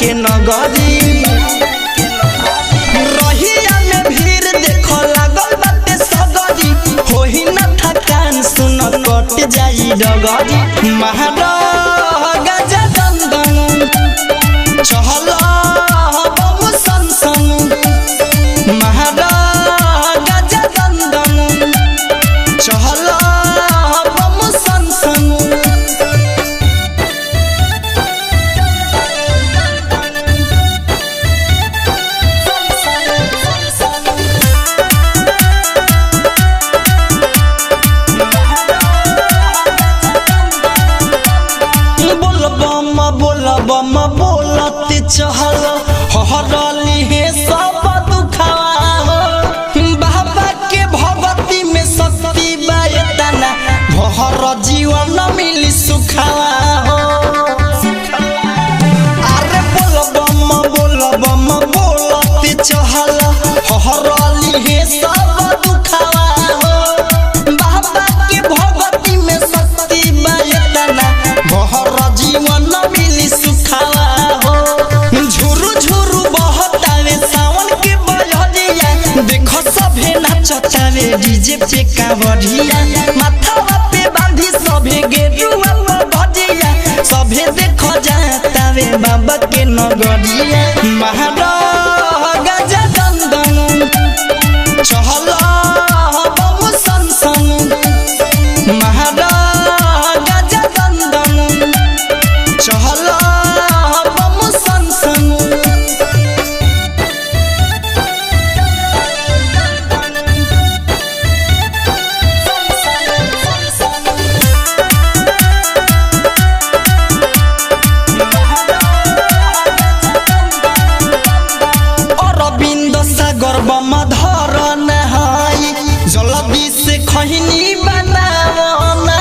के नगरी रहिया में भीड़ देखो लागल बाटे सगरी होही न थकान सुन कट जाई डगरी महारा गजा दंदन चहल बम संसन महारा गजा दंदन चहल बम संसन बम बोलत चहल हरली हे सब दुखावा बाबा के भगती में शक्ति बायतना भर जीवन मिली सुखावा अरे बोल बम बोलत चहल हरली हे सब दुखावा बाबा के भगती में शक्ति बायतना भर जीवन मिली सुखावा हो झुरु झुरु बहतावे सावन के बजरिया देखो सभे नाचतावे डीजे पे कावड़िया माथावा पे बांधी सभे गेरुआ भजिया सभे देखो जातावे बाबा के नगरिया महारा गजा दंदन चहल बम संसन महारा गजा दंदन चहल बम संसन अरविंद सागर बम धरन हाई जल्दी से खैनी बनावना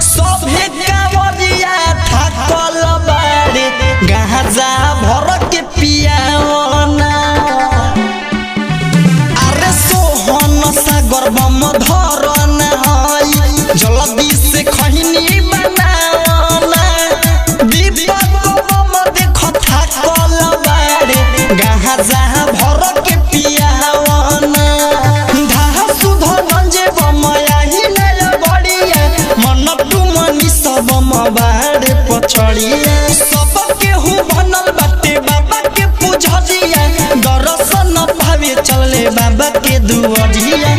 सभे कावड़िया थाकल बारे गाजा भर के पियावना अरे सोहन सागर बम धरन हाई जल्दी से खैनी बनावना दीपक बम देखो थाकल बारे गाजा भर के पियावना धाहा सुध गंजे बम आही नय बड़िया मन टुमनी सब बारे पछड़िया सब केहू बनल बाटे बाबा के पूजरिया दर्शन भावे चले बाबा के दुआरिया